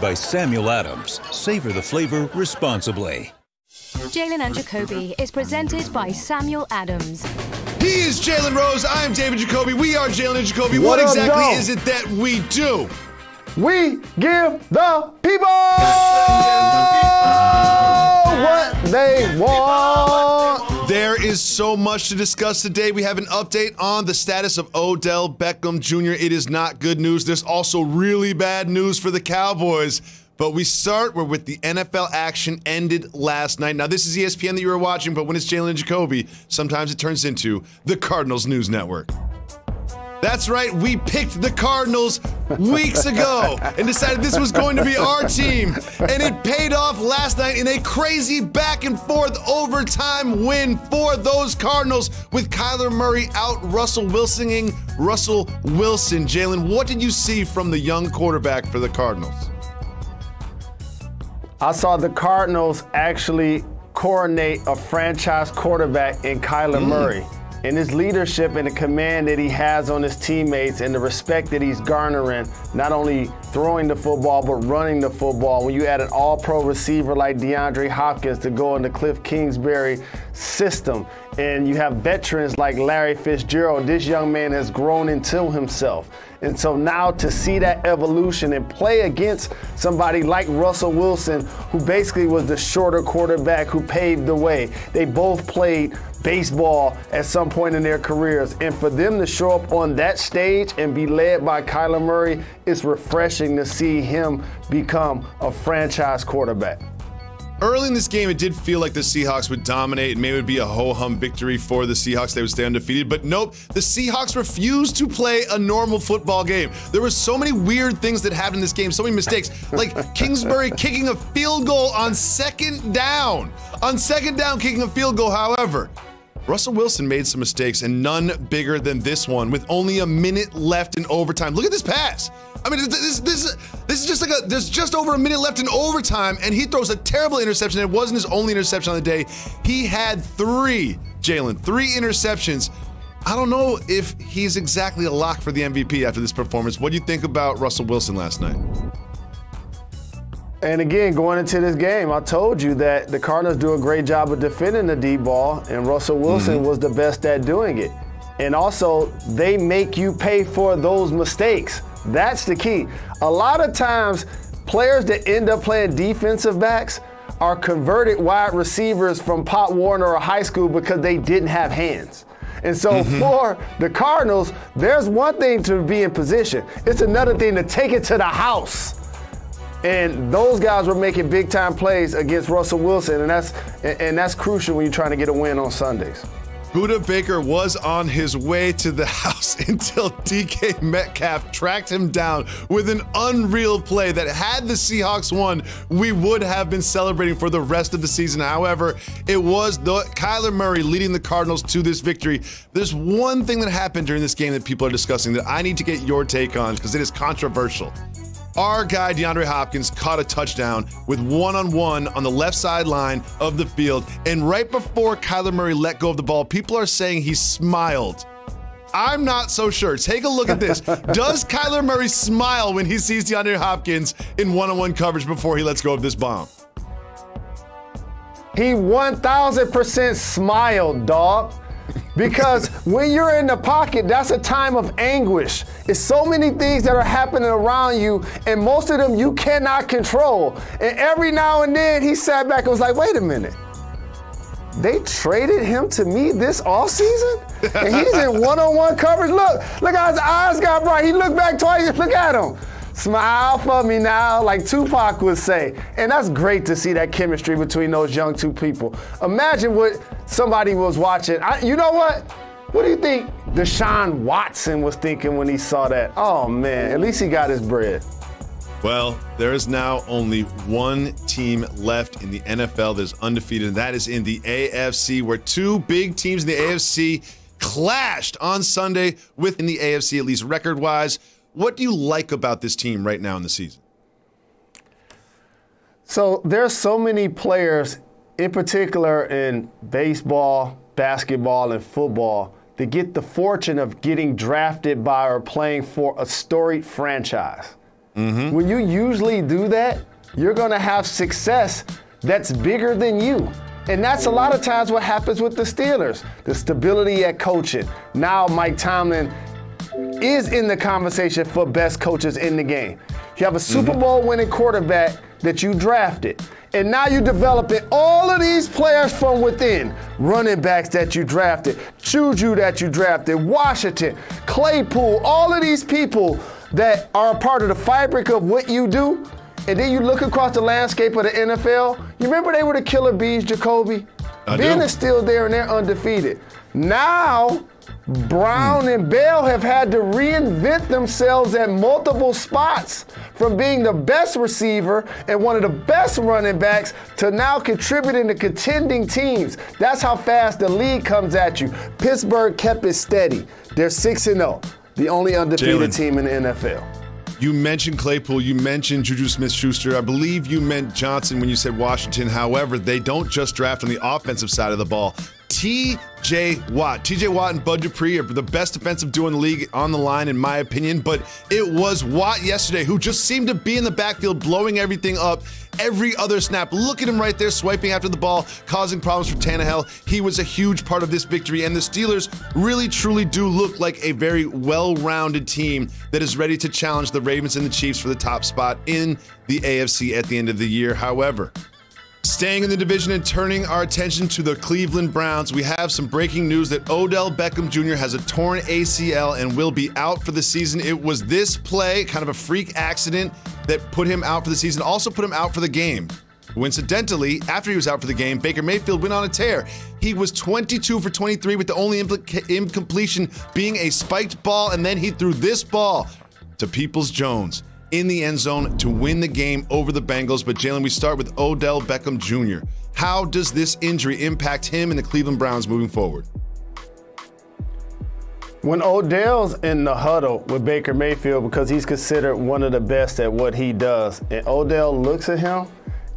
by Samuel Adams. Savor the flavor responsibly. Jalen Jacoby is presented by Samuel Adams. He is Jalen Rose. I am David Jacoby. We are Jalen Jacoby. What exactly is it that we do? We give the people what they want. There is so much to discuss today. We have an update on the status of Odell Beckham Jr. It is not good news. There's also really bad news for the Cowboys. But we start with the NFL action ended last night. Now, this is ESPN that you were watching, but when it's Jalen Jacoby, sometimes it turns into the Cardinals News Network. That's right, we picked the Cardinals weeks ago and decided this was going to be our team. And it paid off last night in a crazy back and forth overtime win for those Cardinals with Kyler Murray out Russell Wilson. Jalen, what did you see from the young quarterback for the Cardinals? I saw the Cardinals actually coronate a franchise quarterback in Kyler Murray. And his leadership and the command that he has on his teammates and the respect that he's garnering, not only throwing the football, but running the football. When you add an all-pro receiver like DeAndre Hopkins to go in the Cliff Kingsbury system, and you have veterans like Larry Fitzgerald, this young man has grown into himself. And so now to see that evolution and play against somebody like Russell Wilson, who basically was the shorter quarterback who paved the way. They both played baseball at some point in their careers. And for them to show up on that stage and be led by Kyler Murray, it's refreshing to see him become a franchise quarterback. Early in this game, it did feel like the Seahawks would dominate and maybe it would be a ho-hum victory for the Seahawks. They would stay undefeated. But nope, the Seahawks refused to play a normal football game. There were so many weird things that happened in this game, so many mistakes, like Kingsbury kicking a field goal on second down. On second down, kicking a field goal, however. Russell Wilson made some mistakes, and none bigger than this one with only a minute left in overtime. Look at this pass. I mean, this is just like there's just over a minute left in overtime, and he throws a terrible interception. It wasn't his only interception on the day. He had three interceptions. I don't know if he's exactly a lock for the MVP after this performance. What do you think about Russell Wilson last night? And again, going into this game, I told you that the Cardinals do a great job of defending the deep ball, and Russell Wilson was the best at doing it. And also, they make you pay for those mistakes. That's the key. A lot of times, players that end up playing defensive backs are converted wide receivers from Pop Warner or high school because they didn't have hands. And so for the Cardinals, there's one thing to be in position. It's another thing to take it to the house. And those guys were making big-time plays against Russell Wilson, and that's crucial when you're trying to get a win on Sundays. Budda Baker was on his way to the house until DK Metcalf tracked him down with an unreal play that had the Seahawks won, we would have been celebrating for the rest of the season. However, it was Kyler Murray leading the Cardinals to this victory. There's one thing that happened during this game that people are discussing that I need to get your take on because it is controversial. Our guy, DeAndre Hopkins, caught a touchdown with one-on-one on the left sideline of the field. And right before Kyler Murray let go of the ball, people are saying he smiled. I'm not so sure. Take a look at this. Does Kyler Murray smile when he sees DeAndre Hopkins in one-on-one coverage before he lets go of this bomb? He 1,000% smiled, dog. Because when you're in the pocket, that's a time of anguish. It's so many things that are happening around you, and most of them you cannot control. And every now and then, he sat back and was like, wait a minute. They traded him to me this offseason? And he's in one-on-one coverage? Look how his eyes got bright. He looked back twice. Look at him. Smile for me now, like Tupac would say. And that's great to see that chemistry between those young two people. Imagine what somebody was watching. You know what? What do you think Deshaun Watson was thinking when he saw that? Oh, man, at least he got his bread. Well, there is now only one team left in the NFL that is undefeated, and that is in the AFC, where two big teams in the AFC clashed on Sunday within the AFC, at least record-wise. What do you like about this team right now in the season? So there's so many players, in particular in baseball, basketball, and football, that get the fortune of getting drafted by or playing for a storied franchise. When you usually do that, you're going to have success that's bigger than you. And that's a lot of times what happens with the Steelers. The stability at coaching. Now Mike Tomlin is in the conversation for best coaches in the game. You have a Super Bowl winning quarterback that you drafted. And now you're developing all of these players from within. Running backs that you drafted, Juju that you drafted, Washington, Claypool, all of these people that are a part of the fabric of what you do. And then you look across the landscape of the NFL. You remember they were the killer bees, Jacoby? Ben is still there and they're undefeated. Now, Brown and Bell have had to reinvent themselves at multiple spots, from being the best receiver and one of the best running backs to now contributing to contending teams. That's how fast the league comes at you. Pittsburgh kept it steady. They're 6-0, the only undefeated team in the NFL. You mentioned Claypool, you mentioned Juju Smith-Schuster. I believe you meant Johnson when you said Washington. However, they don't just draft on the offensive side of the ball. T.J. Watt. T.J. Watt and Bud Dupree are the best defensive duo in the league on the line, in my opinion. But it was Watt yesterday who just seemed to be in the backfield, blowing everything up every other snap. Look at him right there, swiping after the ball, causing problems for Tannehill. He was a huge part of this victory, and the Steelers really, truly do look like a very well-rounded team that is ready to challenge the Ravens and the Chiefs for the top spot in the AFC at the end of the year. However, staying in the division and turning our attention to the Cleveland Browns, we have some breaking news that Odell Beckham Jr. has a torn ACL and will be out for the season. It was this play, kind of a freak accident, that put him out for the season, also put him out for the game. Coincidentally, after he was out for the game, Baker Mayfield went on a tear. He was 22 for 23 with the only incompletion being a spiked ball, and then he threw this ball to Peoples-Jones in the end zone to win the game over the Bengals. But Jalen, we start with Odell Beckham Jr. How does this injury impact him and the Cleveland Browns moving forward? When Odell's in the huddle with Baker Mayfield, because he's considered one of the best at what he does, and Odell looks at him,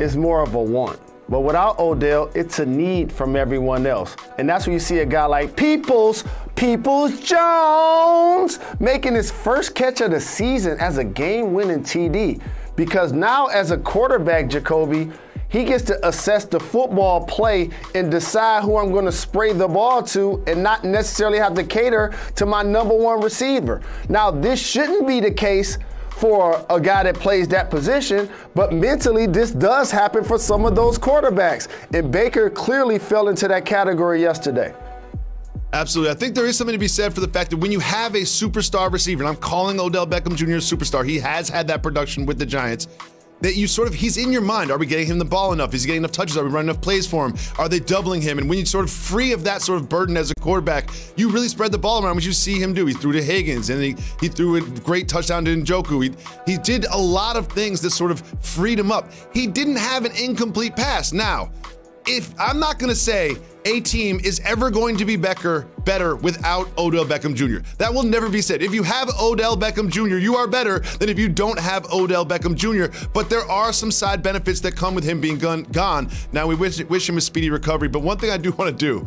it's more of a want. But without Odell, it's a need from everyone else. And that's when you see a guy like Peoples-Jones making his first catch of the season as a game-winning TD. Because now as a quarterback, Jacoby, he gets to assess the football play and decide who I'm going to spray the ball to and not necessarily have to cater to my number one receiver. Now, this shouldn't be the case for a guy that plays that position, but mentally this does happen for some of those quarterbacks. And Baker clearly fell into that category yesterday. Absolutely. I think there is something to be said for the fact that when you have a superstar receiver, and I'm calling Odell Beckham Jr. a superstar, he has had that production with the Giants, that you sort of, he's in your mind. Are we getting him the ball enough? Is he getting enough touches? Are we running enough plays for him? Are they doubling him? And when you sort of free of that sort of burden as a quarterback, you really spread the ball around, which you see him do. He threw to Higgins, and he threw a great touchdown to Njoku. He did a lot of things that sort of freed him up. He didn't have an incomplete pass. Now, if I'm not going to say a team is ever going to be better without Odell Beckham Jr. That will never be said. If you have Odell Beckham Jr., you are better than if you don't have Odell Beckham Jr. But there are some side benefits that come with him being gone. Now, we wish him a speedy recovery. But one thing I do want to do,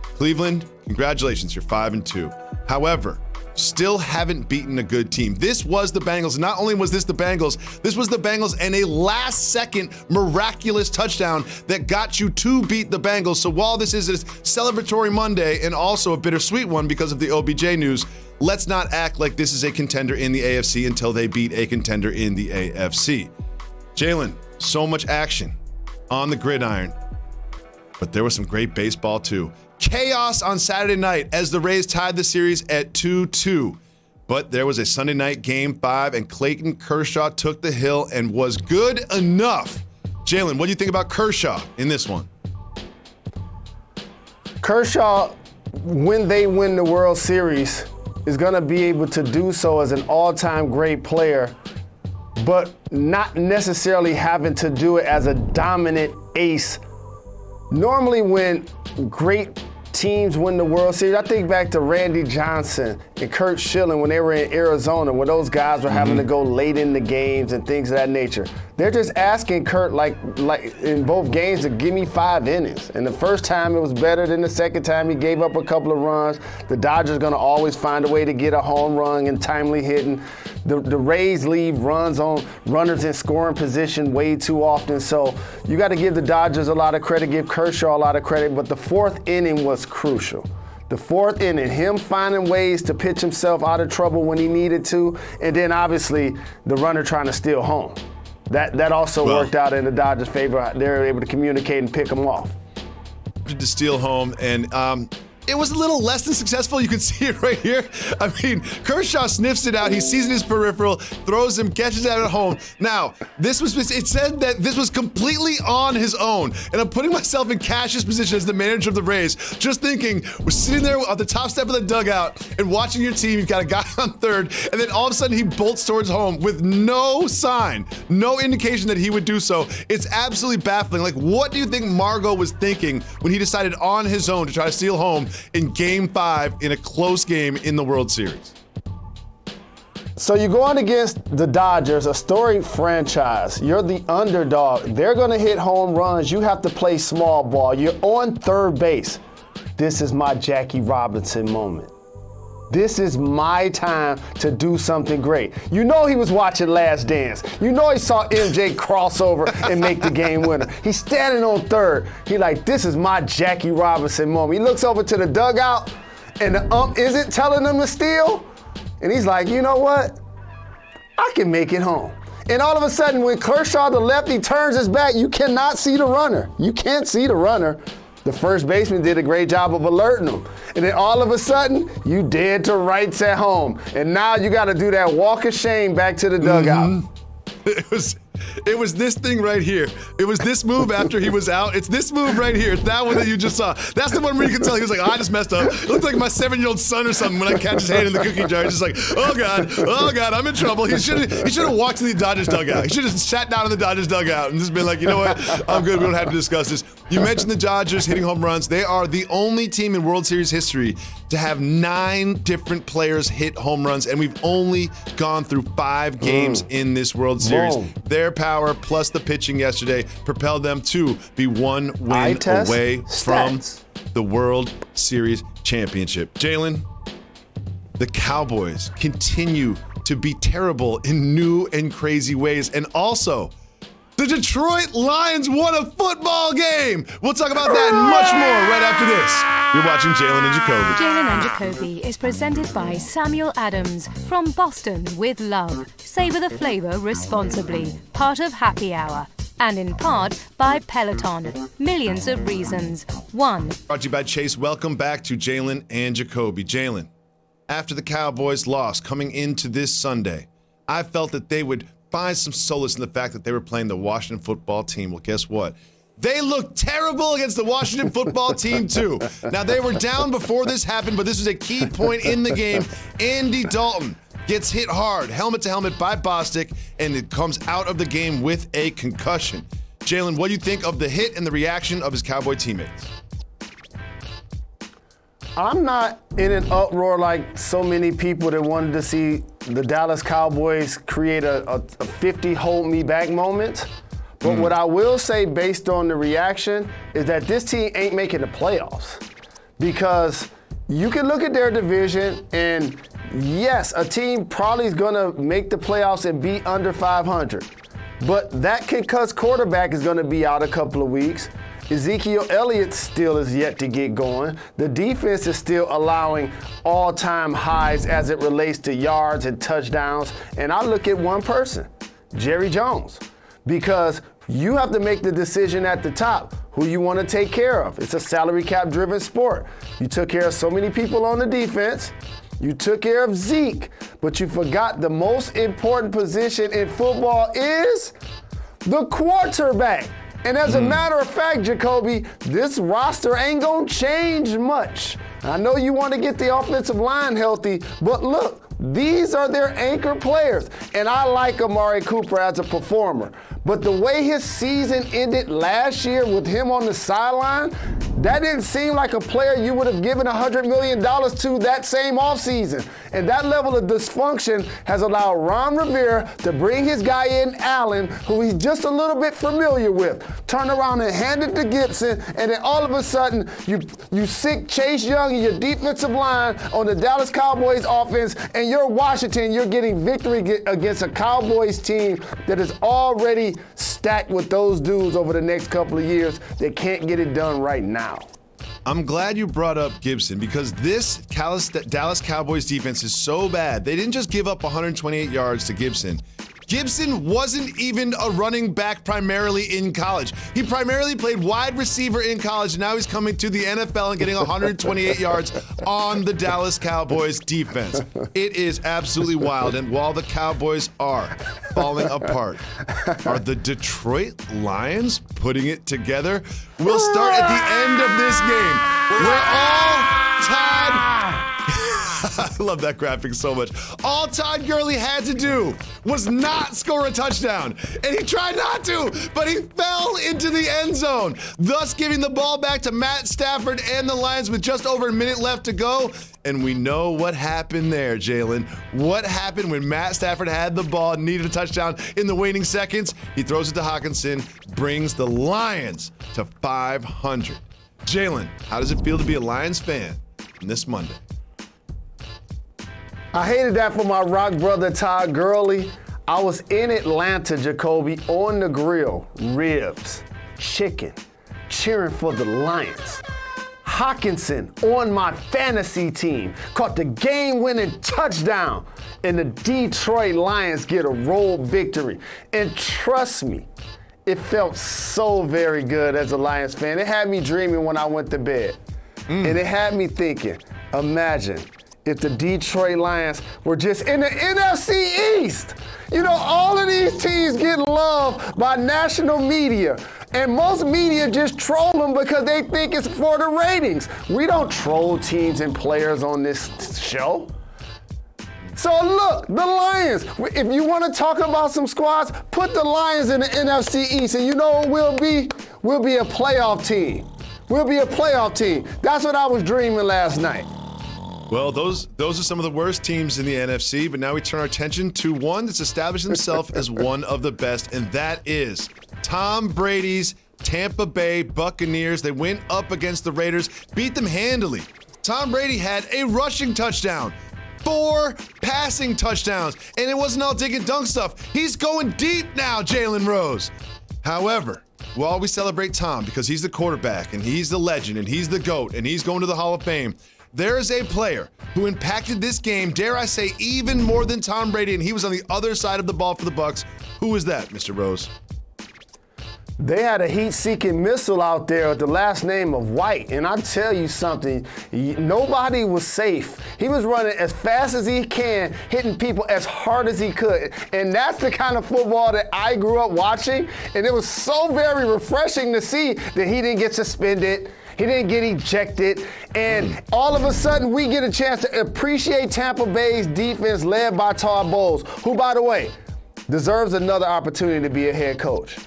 Cleveland, congratulations, you're 5-2. However, still haven't beaten a good team. This was the Bengals. Not only was this the Bengals, this was the Bengals and a last-second miraculous touchdown that got you to beat the Bengals. So while this is a celebratory Monday and also a bittersweet one because of the OBJ news, let's not act like this is a contender in the AFC until they beat a contender in the AFC. Jalen, so much action on the gridiron, but there was some great baseball too. Chaos on Saturday night as the Rays tied the series at 2-2. But there was a Sunday night Game 5, and Clayton Kershaw took the hill and was good enough. Jalen, what do you think about Kershaw in this one? Kershaw, when they win the World Series, is going to be able to do so as an all-time great player, but not necessarily having to do it as a dominant ace. Normally when great teams win the World Series, I think back to Randy Johnson and Kurt Schilling when they were in Arizona, when those guys were having to go late in the games and things of that nature. They're just asking Kurt, like in both games, to give me 5 innings. And the first time it was better than the second time he gave up a couple of runs. The Dodgers are going to always find a way to get a home run and timely hitting. the Rays leave runs on runners in scoring position way too often. So you got to give the Dodgers a lot of credit, give Kershaw a lot of credit, but the fourth inning was crucial. The fourth inning, him finding ways to pitch himself out of trouble when he needed to, and then obviously the runner trying to steal home. That also worked out in the Dodgers' favor. They were able to communicate and pick him off. To steal home, and it was a little less than successful. You can see it right here. I mean, Kershaw sniffs it out. He sees it in his peripheral, throws him, catches it at home. Now, it said that this was completely on his own. And I'm putting myself in Cash's position as the manager of the Rays, just thinking, we're sitting there at the top step of the dugout and watching your team. You've got a guy on third, and then all of a sudden he bolts towards home with no sign, no indication that he would do so. It's absolutely baffling. Like, what do you think Margot was thinking when he decided on his own to try to steal home in Game 5 in a close game in the World Series? So you're going against the Dodgers, a storied franchise. You're the underdog. They're going to hit home runs. You have to play small ball. You're on third base. This is my Jackie Robinson moment. This is my time to do something great. You know he was watching Last Dance. You know he saw MJ crossover and make the game winner. He's standing on third. He like, this is my Jackie Robinson moment. He looks over to the dugout, and the ump isn't telling him to steal. And he's like, you know what? I can make it home. And all of a sudden, when Kershaw, the lefty, turns his back, you cannot see the runner. You can't see the runner. The first baseman did a great job of alerting him. And then all of a sudden, you dead to rights at home. And now you got to do that walk of shame back to the dugout. It was this thing right here. It was this move after he was out. It's this move right here. It's that one that you just saw. That's the one where you can tell he was like, oh, I just messed up. It looked like my 7-year-old son or something when I catch his hand in the cookie jar. He's just like, oh God, I'm in trouble. He should have walked to the Dodgers dugout. He should have sat down in the Dodgers dugout and just been like, you know what? I'm good. We don't have to discuss this. You mentioned the Dodgers hitting home runs. They are the only team in World Series history to have 9 different players hit home runs, and we've only gone through 5 games in this World Series. Their power plus the pitching yesterday propelled them to be 1 win away from the World Series championship. Jalen, the Cowboys continue to be terrible in new and crazy ways, and also the Detroit Lions won a football game. We'll talk about that and much more right after this. You're watching Jalen and Jacoby. Jalen and Jacoby is presented by Samuel Adams from Boston with love. Savor the flavor responsibly. Part of Happy Hour. And in part by Peloton. Millions of reasons. One. Brought to you by Chase. Welcome back to Jalen and Jacoby. Jalen, after the Cowboys lost coming into this Sunday, I felt that they would find some solace in the fact that they were playing the Washington football team. Well, guess what? They looked terrible against the Washington football team, too. Now, they were down before this happened, but this was a key point in the game. Andy Dalton gets hit hard, helmet to helmet by Bostic, and it comes out of the game with a concussion. Jalen, what do you think of the hit and the reaction of his Cowboy teammates? I'm not in an uproar like so many people that wanted to see the Dallas Cowboys create a 50 hold me back moment. But what I will say based on the reaction is that this team ain't making the playoffs. Because you can look at their division and yes, a team probably is gonna make the playoffs and be under 500. But that concussed quarterback is gonna be out a couple of weeks. Ezekiel Elliott still is yet to get going. The defense is still allowing all-time highs as it relates to yards and touchdowns. And I look at one person, Jerry Jones, because you have to make the decision at the top who you want to take care of. It's a salary cap driven sport. You took care of so many people on the defense. You took care of Zeke, but you forgot the most important position in football is the quarterback. And as a matter of fact, Jacoby, this roster ain't gonna change much. I know you want to get the offensive line healthy, but look, these are their anchor players. And I like Amari Cooper as a performer. But the way his season ended last year with him on the sideline, that didn't seem like a player you would have given $100 million to that same offseason. And that level of dysfunction has allowed Ron Rivera to bring his guy in, Allen, who he's just a little bit familiar with. Turn around and hand it to Gibson, and then all of a sudden, you sick Chase Young and your defensive line on the Dallas Cowboys offense, and you're Washington, you're getting victory against a Cowboys team that is already stacked with those dudes over the next couple of years that can't get it done right now. I'm glad you brought up Gibson because this Dallas Cowboys defense is so bad. They didn't just give up 128 yards to Gibson. Gibson wasn't even a running back primarily in college. He primarily played wide receiver in college, and now he's coming to the NFL and getting 128 yards on the Dallas Cowboys defense. It is absolutely wild, and while the Cowboys are falling apart, are the Detroit Lions putting it together? We'll start at the end of this game. We're all tied. I love that graphic so much. All Todd Gurley had to do was not score a touchdown. And he tried not to, but he fell into the end zone, thus giving the ball back to Matt Stafford and the Lions with just over a minute left to go. And we know what happened there, Jalen. What happened when Matt Stafford had the ball and needed a touchdown in the waning seconds? He throws it to Hawkinson, brings the Lions to 500. Jalen, how does it feel to be a Lions fan on this Monday? I hated that for my rock brother Todd Gurley. I was in Atlanta, Jacoby, on the grill, ribs, chicken, cheering for the Lions. Hawkinson on my fantasy team caught the game-winning touchdown, and the Detroit Lions get a road victory. And trust me, it felt so very good as a Lions fan. It had me dreaming when I went to bed. And it had me thinking, imagine if the Detroit Lions were just in the NFC East. You know, all of these teams get loved by national media, and most media just troll them because they think it's for the ratings. We don't troll teams and players on this show. So look, the Lions, if you want to talk about some squads, put the Lions in the NFC East, and you know what we'll be? We'll be a playoff team. We'll be a playoff team. That's what I was dreaming last night. Well, those are some of the worst teams in the NFC, but now we turn our attention to one that's established himself as one of the best, and that is Tom Brady's Tampa Bay Buccaneers. They went up against the Raiders, beat them handily. Tom Brady had a rushing touchdown, 4 passing touchdowns, and it wasn't all dig and dunk stuff. He's going deep now, Jalen Rose. However, while we celebrate Tom because he's the quarterback, and he's the legend, and he's the GOAT, and he's going to the Hall of Fame, there is a player who impacted this game, dare I say, even more than Tom Brady, and he was on the other side of the ball for the Bucs. Who is that, Mr. Rose? They had a heat-seeking missile out there with the last name of White, and I tell you something, nobody was safe. He was running as fast as he can, hitting people as hard as he could, and that's the kind of football that I grew up watching, and it was so very refreshing to see that he didn't get suspended. He didn't get ejected, and all of a sudden we get a chance to appreciate Tampa Bay's defense led by Todd Bowles, who, by the way, deserves another opportunity to be a head coach.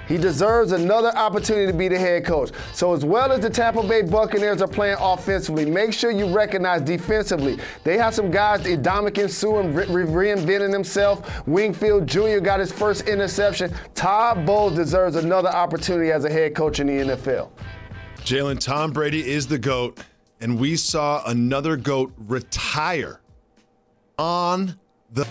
He deserves another opportunity to be the head coach. So as well as the Tampa Bay Buccaneers are playing offensively, make sure you recognize defensively. They have some guys, Ndamukong Suh reinventing himself. Wingfield Jr. got his first interception. Todd Bowles deserves another opportunity as a head coach in the NFL. Jalen, Tom Brady is the GOAT, and we saw another GOAT retire on the...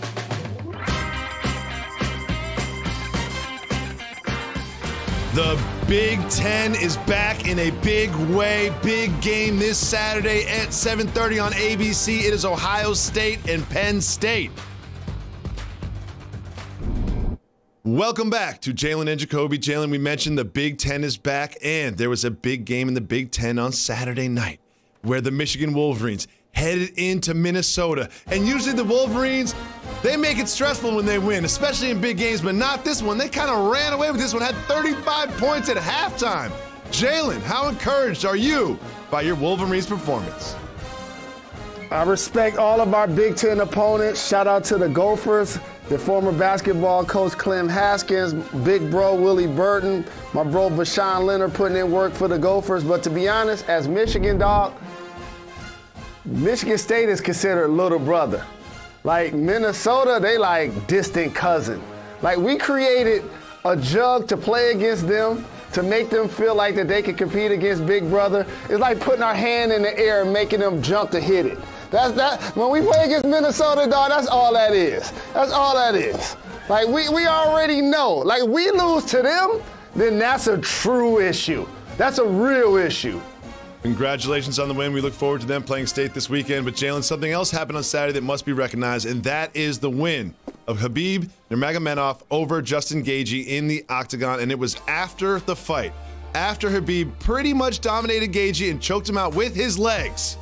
The Big Ten is back in a big way. Big game this Saturday at 7:30 on ABC. It is Ohio State and Penn State. Welcome back to Jalen and Jacoby. Jalen, we mentioned the Big Ten is back, and there was a big game in the Big Ten on Saturday night where the Michigan Wolverines headed into Minnesota. And usually the Wolverines, they make it stressful when they win, especially in big games, but not this one. They kind of ran away with this one, had 35 points at halftime. Jalen, how encouraged are you by your Wolverines performance? I respect all of our Big Ten opponents. Shout out to the Gophers, the former basketball coach Clem Haskins, big bro Willie Burton, my bro Vashawn Leonard putting in work for the Gophers. But to be honest, as Michigan dog, Michigan State is considered little brother. Like Minnesota, they like distant cousin. Like we created a jug to play against them, to make them feel like that they can compete against Big Brother. It's like putting our hand in the air and making them jump to hit it. When we play against Minnesota, dog, that's all that is. That's all that is. Like, we already know. Like, we lose to them, then that's a true issue. That's a real issue. Congratulations on the win. We look forward to them playing State this weekend. But, Jalen, something else happened on Saturday that must be recognized, and that is the win of Khabib Nurmagomedov over Justin Gaethje in the octagon. And it was after the fight, after Khabib pretty much dominated Gaethje and choked him out with his legs.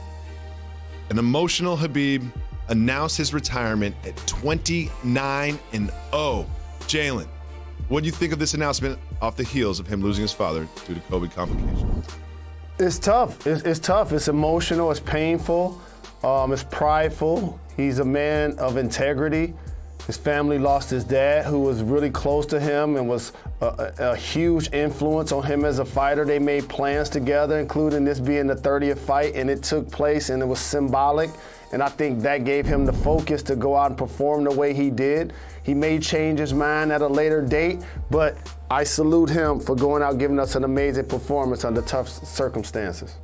An emotional Khabib announced his retirement at 29-0. Jalen, what do you think of this announcement off the heels of him losing his father due to COVID complications? It's tough. It's tough. It's emotional. It's painful. It's prideful. He's a man of integrity. His family lost his dad, who was really close to him and was a huge influence on him as a fighter. They made plans together, including this being the 30th fight, and it took place, and it was symbolic. And I think that gave him the focus to go out and perform the way he did. He may change his mind at a later date, but I salute him for going out giving us an amazing performance under tough circumstances.